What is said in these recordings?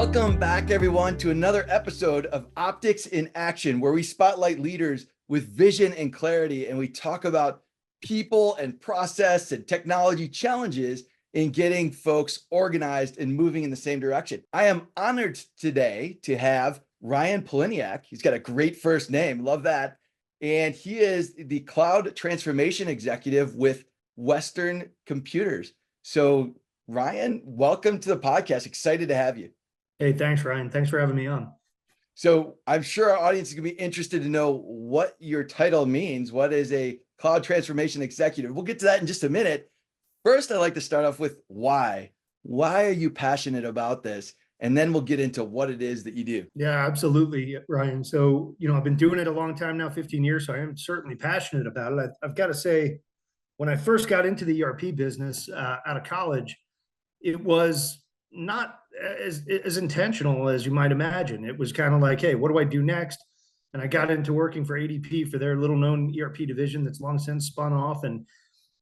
Welcome back, everyone, to another episode of Optics in Action, where we spotlight leaders with vision and clarity, and we talk about people and process and technology challenges in getting folks organized and moving in the same direction. I am honored today to have Ryan Pollyniak. He's got a great first name, love that. And he is the Cloud Transformation Executive with Western Computers. So Ryan, welcome to the podcast. Excited to have you. Hey, thanks, Ryan. Thanks for having me on. So I'm sure our audience is going to be interested to know what your title means. What is a cloud transformation executive? We'll get to that in just a minute. First, I'd like to start off with why. Why are you passionate about this? And then we'll get into what it is that you do. Yeah, absolutely, Ryan. So, I've been doing it a long time now, 15 years. So I am certainly passionate about it. I've got to say, when I first got into the ERP business out of college, it was not as intentional as you might imagine. It was kind of like, hey, what do I do next? And I got into working for ADP for their little known ERP division that's long since spun off. And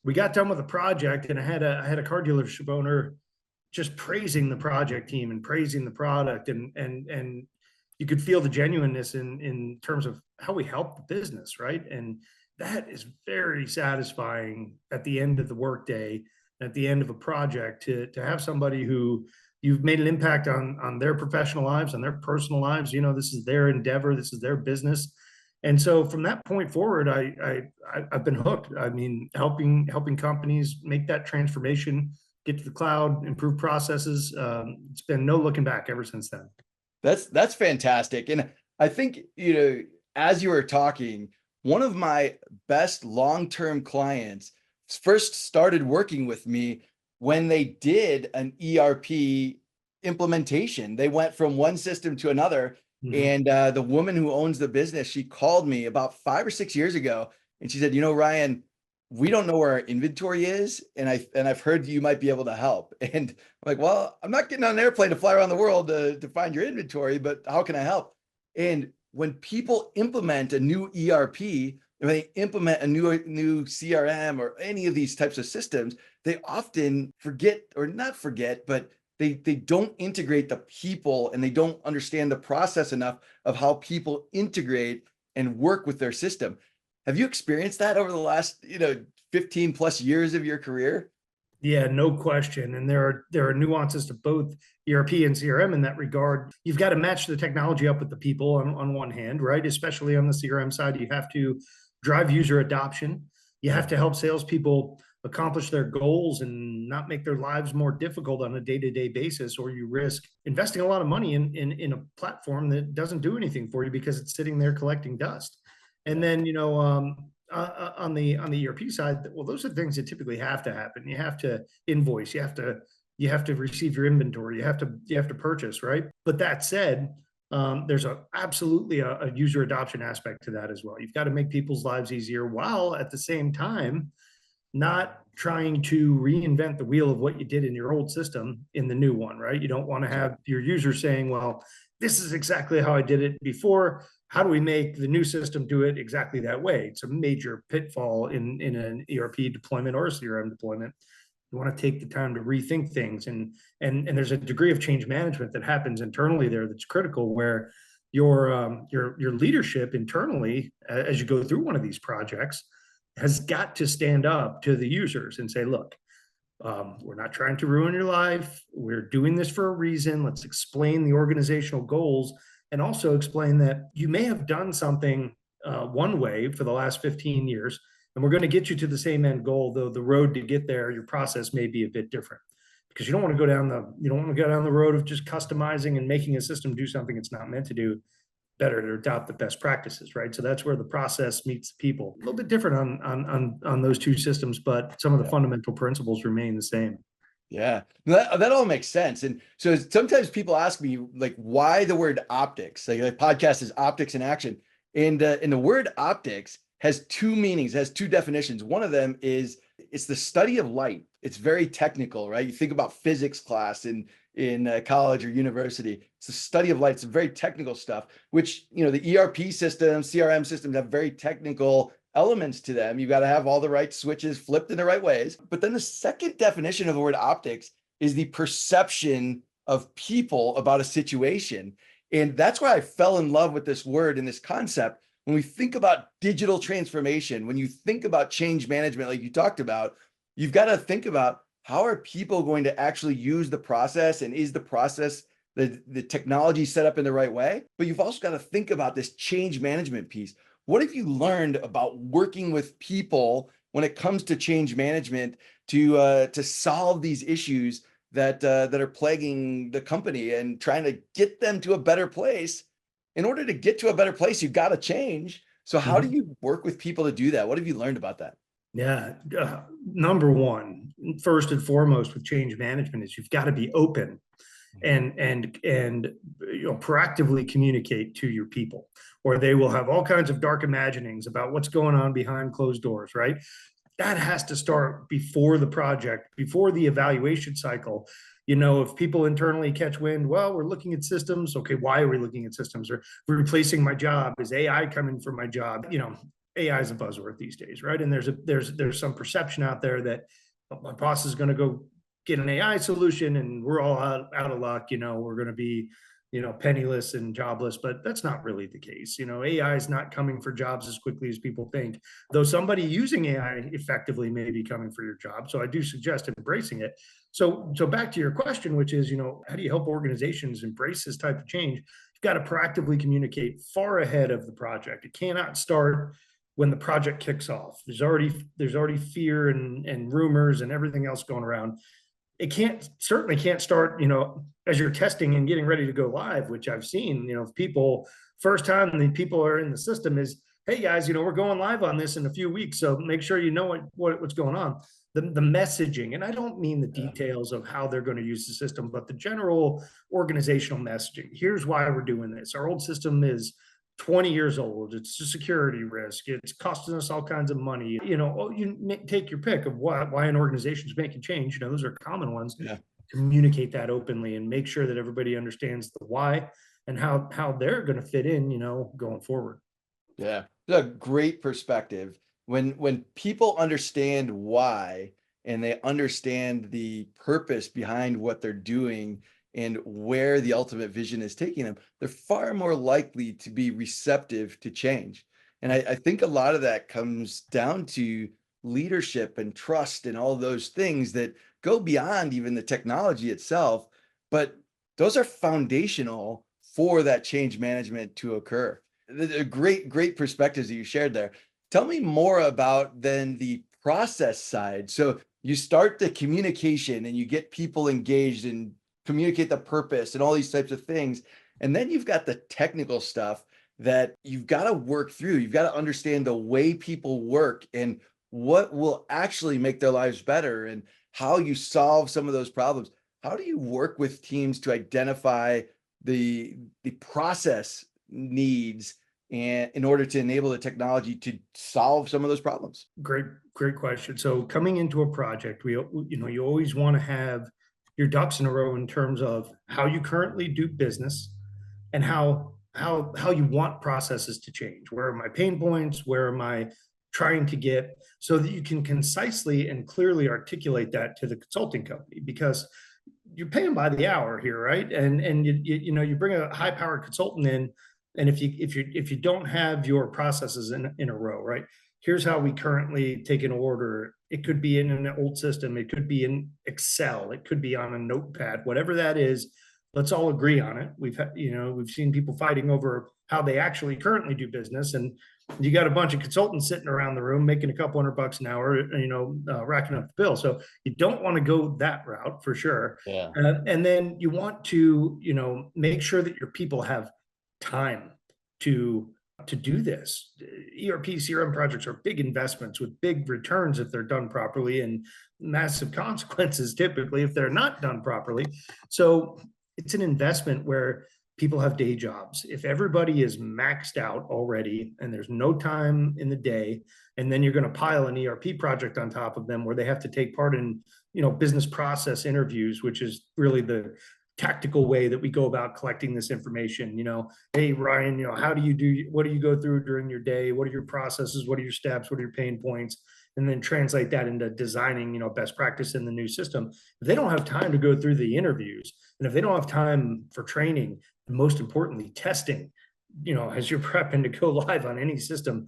we got done with a project, and I had a car dealership owner just praising the project team and praising the product, and you could feel the genuineness in terms of how we help the business, right? And that is very satisfying at the end of the workday, at the end of a project, to have somebody who you've made an impact on their professional lives, on their personal lives. This is their endeavor, this is their business. And so from that point forward, I've been hooked. I mean, helping companies make that transformation, get to the cloud, improve processes. It's been no looking back ever since then. That's fantastic. And I think, as you were talking, one of my best long-term clients first started working with me when they did an ERP implementation. They went from one system to another. Mm-hmm. And the woman who owns the business, she called me about 5 or 6 years ago, and she said, Ryan, we don't know where our inventory is, and I've heard you might be able to help. And I'm like, well, I'm not getting on an airplane to fly around the world to find your inventory, but how can I help? And when people implement a new ERP, when they implement a new CRM or any of these types of systems, they often forget, or not forget, but they don't integrate the people, and they don't understand the process enough of how people integrate and work with their system. Have you experienced that over the last, 15 plus years of your career? Yeah, no question. And there are nuances to both ERP and CRM in that regard. You've got to match the technology up with the people on one hand, right? Especially on the CRM side, you have to drive user adoption. You have to help salespeople accomplish their goals and not make their lives more difficult on a day-to-day basis, or you risk investing a lot of money in a platform that doesn't do anything for you because it's sitting there collecting dust. And then, on the ERP side, well, those are things that typically have to happen. You have to invoice, you have to receive your inventory, you have to purchase, right? But that said, there's absolutely a user adoption aspect to that as well. You've got to make people's lives easier, while at the same time not trying to reinvent the wheel of what you did in your old system in the new one, right? You don't want to have your users saying, well, this is exactly how I did it before. How do we make the new system do it exactly that way? It's a major pitfall in an ERP deployment or a CRM deployment. You want to take the time to rethink things, and there's a degree of change management that happens internally there that's critical, where your leadership internally, as you go through one of these projects, has got to stand up to the users and say, look, we're not trying to ruin your life. We're doing this for a reason. Let's explain the organizational goals, and also explain that you may have done something one way for the last 15 years, and we're going to get you to the same end goal, though the road to get there, your process may be a bit different, because you don't want to go down the road of just customizing and making a system do something it's not meant to do. Better to adopt the best practices, right? So that's where the process meets the people. A little bit different on those two systems, but some of the fundamental principles remain the same. Yeah, that all makes sense. And so sometimes people ask me, like, why the word optics? Like, the podcast is Optics in Action, and the word optics has two meanings, has two definitions. One of them is it's the study of light. It's very technical, right? You think about physics class in college or university. It's the study of light. It's very technical stuff, which, the ERP systems, CRM systems have very technical elements to them. You've got to have all the right switches flipped in the right ways. But then the second definition of the word optics is the perception of people about a situation. And that's why I fell in love with this word and this concept. When we think about digital transformation, when you think about change management, like you talked about, you've got to think about how are people going to actually use the process, and is the process, the technology set up in the right way? But you've also got to think about this change management piece. What have you learned about working with people when it comes to change management to solve these issues that are plaguing the company and trying to get them to a better place? In order to get to a better place, you've got to change. So how do you work with people to do that? What have you learned about that? Yeah. Number one, first and foremost with change management is you've got to be open and proactively communicate to your people, or they will have all kinds of dark imaginings about what's going on behind closed doors, right? That has to start before the project, before the evaluation cycle. If people internally catch wind, well, we're looking at systems. Okay, why are we looking at systems? Or we're replacing my job. Is AI coming for my job? AI is a buzzword these days, right? And there's some perception out there that my boss is going to go get an AI solution and we're all out of luck. We're going to be penniless and jobless, but that's not really the case. AI is not coming for jobs as quickly as people think, though somebody using AI effectively may be coming for your job. So I do suggest embracing it. So back to your question, which is, how do you help organizations embrace this type of change? You've got to proactively communicate far ahead of the project. It cannot start when the project kicks off. There's already fear and rumors and everything else going around. It certainly can't start, as you're testing and getting ready to go live, which I've seen, people first time the people are in the system is, hey guys, we're going live on this in a few weeks. So make sure you know what's going on. The messaging, and I don't mean the details of how they're going to use the system, but the general organizational messaging. Here's why we're doing this. Our old system is 20 years old. It's a security risk. It's costing us all kinds of money. You take your pick of why an organization is making change. Those are common ones. Yeah. Communicate that openly and make sure that everybody understands the why and how they're going to fit in, going forward. Yeah, a great perspective. When people understand why, and they understand the purpose behind what they're doing and where the ultimate vision is taking them, they're far more likely to be receptive to change. And I think a lot of that comes down to leadership and trust and all those things that go beyond even the technology itself, but those are foundational for that change management to occur. Great perspectives that you shared there. Tell me more about then the process side. So you start the communication and you get people engaged and communicate the purpose and all these types of things. And then you've got the technical stuff that you've got to work through. You've got to understand the way people work and what will actually make their lives better and how you solve some of those problems. How do you work with teams to identify the process needs and in order to enable the technology to solve some of those problems? Great question. So coming into a project, you always want to have your ducks in a row in terms of how you currently do business and how you want processes to change. Where are my pain points? Where am I trying to get, so that you can concisely and clearly articulate that to the consulting company, because you're paying by the hour here, right? And you bring a high powered consultant in, and if you don't have your processes in a row, right? Here's how we currently take an order. It could be in an old system. It could be in Excel. It could be on a notepad, whatever that is. Let's all agree on it. We've seen people fighting over how they actually currently do business. And you got a bunch of consultants sitting around the room making a couple $100 an hour, racking up the bill. So you don't want to go that route for sure. Yeah. And then you want to, make sure that your people have time to do this. ERP, CRM projects are big investments with big returns if they're done properly, and massive consequences typically if they're not done properly. So it's an investment where people have day jobs. If everybody is maxed out already and there's no time in the day, and then you're going to pile an ERP project on top of them where they have to take part in, business process interviews, which is really the tactical way that we go about collecting this information. Hey Ryan, what do you go through during your day? What are your processes? What are your steps? What are your pain points? and then translate that into designing, best practice in the new system. If they don't have time to go through the interviews, and if they don't have time for training, and most importantly, testing, as you're prepping to go live on any system,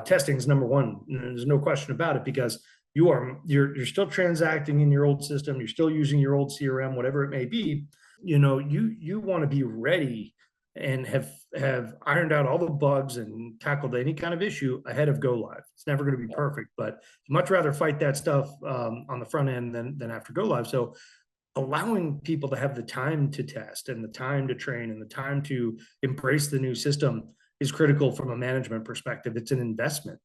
testing is number one. There's no question about it, because you're still transacting in your old system, you're still using your old CRM, whatever it may be. You want to be ready and have ironed out all the bugs and tackled any kind of issue ahead of go live. It's never going to be perfect, but much rather fight that stuff on the front end than after go live. So allowing people to have the time to test and the time to train and the time to embrace the new system is critical from a management perspective. It's an investment.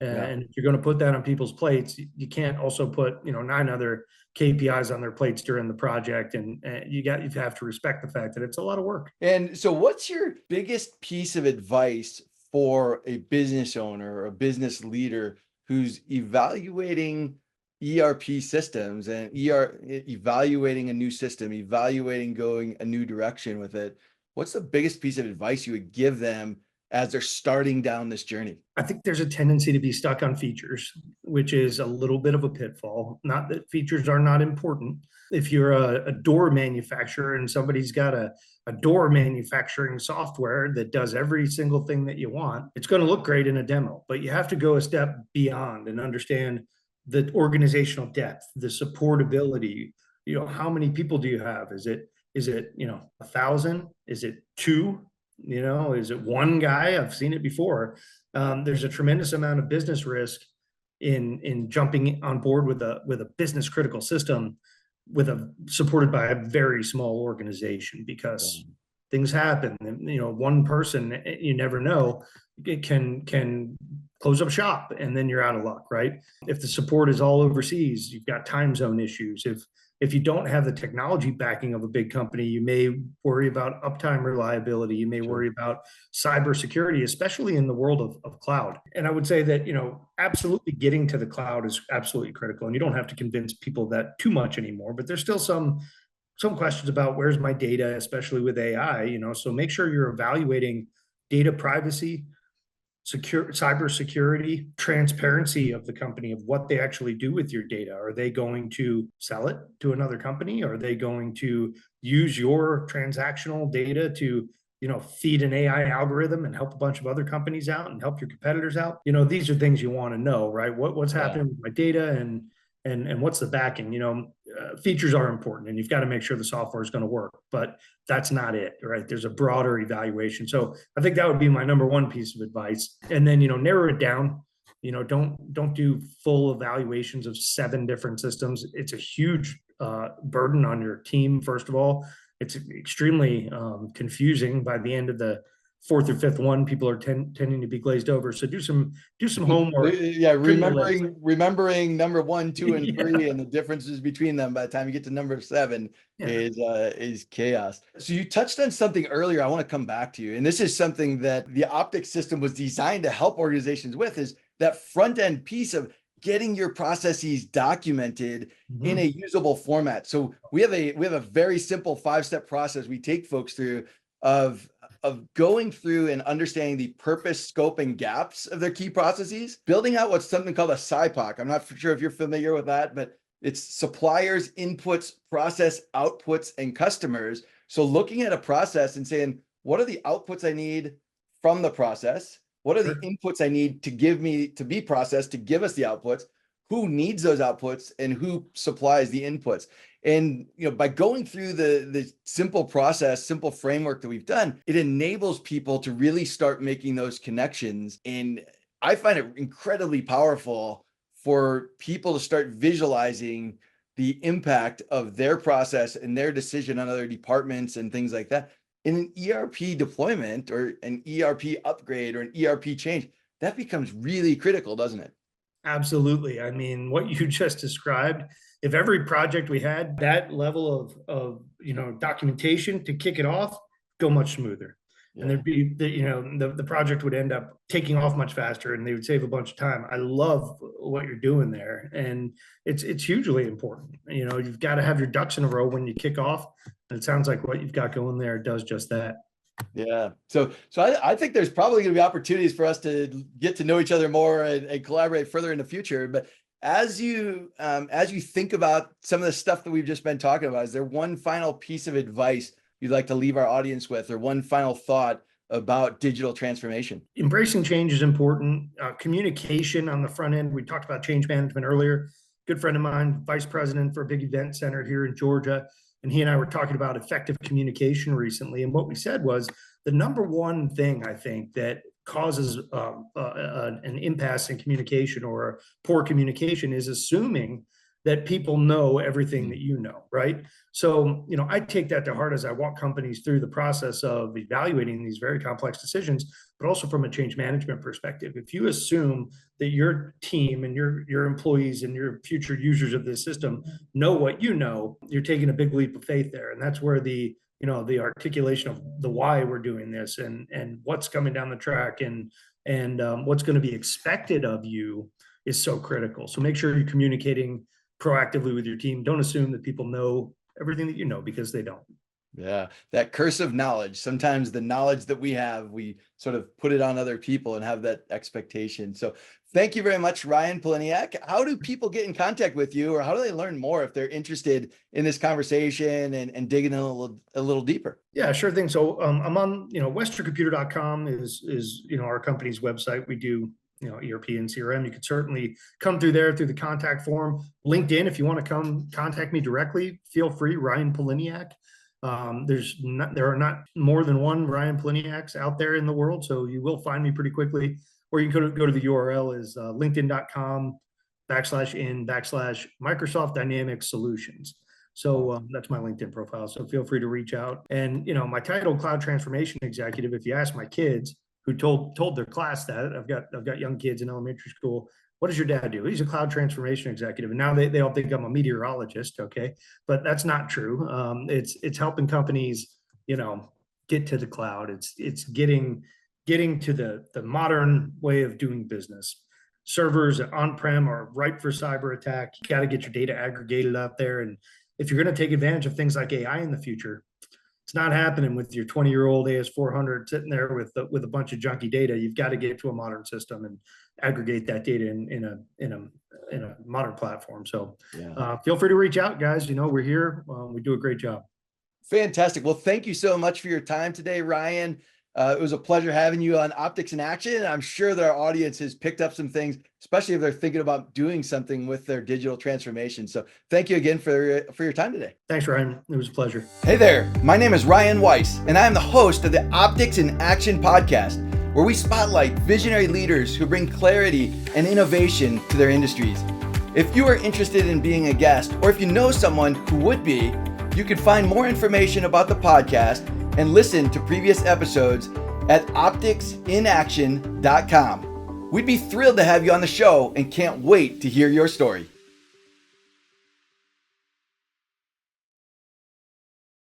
And if you're going to put that on people's plates, you can't also put 9 other KPIs on their plates during the project, and you have to respect the fact that it's a lot of work. And so, what's your biggest piece of advice for a business owner or a business leader who's evaluating ERP systems and evaluating a new system, evaluating going a new direction with it? What's the biggest piece of advice you would give them as they're starting down this journey? I think there's a tendency to be stuck on features, which is a little bit of a pitfall. Not that features are not important. If you're a door manufacturer and somebody's got a door manufacturing software that does every single thing that you want, it's going to look great in a demo, but you have to go a step beyond and understand the organizational depth, the supportability. How many people do you have? Is it 1,000? Is it 2? Is it one guy? I've seen it before. There's a tremendous amount of business risk in jumping on board with a business critical system supported by a very small organization, because things happen. One person, you never know, it can close up shop, and then you're out of luck, right? If the support is all overseas, you've got time zone issues. If you don't have the technology backing of a big company, you may worry about uptime reliability. You may worry about cybersecurity, especially in the world of cloud. And I would say that, absolutely getting to the cloud is absolutely critical. And you don't have to convince people that too much anymore, but there's still some questions about where's my data, especially with AI, so make sure you're evaluating data privacy, cybersecurity, transparency of the company, of what they actually do with your data. Are they going to sell it to another company? Are they going to use your transactional data to feed an AI algorithm and help a bunch of other companies out and help your competitors out? These are things you want to know, right? What's happening with my data, and what's the backing? Features are important, and you've got to make sure the software is going to work, but that's not it, right? There's a broader evaluation. So I think that would be my number one piece of advice. And then, narrow it down. Don't do full evaluations of 7 different systems. It's a huge burden on your team. First of all, it's extremely confusing. By the end of the 4th or 5th one, people are tending to be glazed over. So do some homework. Remembering number 1, 2, and 3 and the differences between them by the time you get to number 7 is chaos. So you touched on something earlier. I want to come back to you, and this is something that the Optic system was designed to help organizations with, is that front end piece of getting your processes documented in a usable format. So we have a very simple 5-step process we take folks through of going through and understanding the purpose, scope, and gaps of their key processes, building out what's something called a SIPOC. I'm not sure if you're familiar with that, but it's suppliers, inputs, process, outputs, and customers. So looking at a process and saying, what are the outputs I need from the process? What are the inputs I need to be processed, to give us the outputs? Who needs those outputs, and who supplies the inputs? And by going through the simple process, simple framework that we've done, it enables people to really start making those connections. And I find it incredibly powerful for people to start visualizing the impact of their process and their decision on other departments and things like that. In an ERP deployment or an ERP upgrade or an ERP change, that becomes really critical, doesn't it? Absolutely. I mean, what you just described, if every project we had that level of documentation to kick it off, go much smoother. And there'd be the project would end up taking off much faster, and they would save a bunch of time. I love what you're doing there, and it's hugely important. You've got to have your ducks in a row when you kick off, and it sounds like what you've got going there does just that. Yeah. So I think there's probably going to be opportunities for us to get to know each other more and collaborate further in the future. But as you think about some of the stuff that we've just been talking about, is there one final piece of advice you'd like to leave our audience with, or one final thought about digital transformation? Embracing change is important. Communication on the front end. We talked about change management earlier. Good friend of mine, vice president for a big event center here in Georgia, and he and I were talking about effective communication recently. And what we said was the number one thing I think that causes an impasse in communication or poor communication is assuming that people know everything that you know, right? So, I take that to heart as I walk companies through the process of evaluating these very complex decisions, but also from a change management perspective. If you assume that your team and your employees and your future users of this system know what you know, you're taking a big leap of faith there. And that's where the articulation of the why we're doing this and what's coming down the track and what's going to be expected of you is so critical. So make sure you're communicating proactively with your team. Don't assume that people know everything that you know, because they don't. Yeah, that curse of knowledge. Sometimes the knowledge that we have, we sort of put it on other people and have that expectation. So thank you very much, Ryan Pollyniak. How do people get in contact with you, or how do they learn more if they're interested in this conversation and digging in a little deeper? Yeah, sure thing. So I'm on, westerncomputer.com is our company's website. We do ERP and CRM. You could certainly come through there through the contact form. LinkedIn, if you want to come contact me directly, feel free. Ryan Pollyniak. There are not more than one Ryan Pollyniaks out there in the world, so you will find me pretty quickly. Or you can go to the URL is linkedin.com/in/Microsoft Dynamics Solutions. So that's my LinkedIn profile. So feel free to reach out. And my title, Cloud Transformation Executive. If you ask my kids, who told their class that I've got young kids in elementary school, what does your dad do? He's a cloud transformation executive. And now they all think I'm a meteorologist. Okay. But that's not true. It's helping companies, get to the cloud. It's getting to the modern way of doing business. Servers on-prem are ripe for cyber attack. You got to get your data aggregated out there. And if you're going to take advantage of things like AI in the future, it's not happening with your 20-year-old AS400 sitting there with a bunch of junky data. You've got to get to a modern system and aggregate that data in a modern platform. So feel free to reach out, guys. We're here. We do a great job. Fantastic. Well, thank you so much for your time today, Ryan. It was a pleasure having you on Optics in Action. I'm sure that our audience has picked up some things, especially if they're thinking about doing something with their digital transformation. So thank you again for your time today. Thanks, Ryan. It was a pleasure. Hey there. My name is Ryan Weiss, and I am the host of the Optics in Action podcast, where we spotlight visionary leaders who bring clarity and innovation to their industries. If you are interested in being a guest, or if you know someone who would be, you can find more information about the podcast and listen to previous episodes at opticsinaction.com. We'd be thrilled to have you on the show and can't wait to hear your story.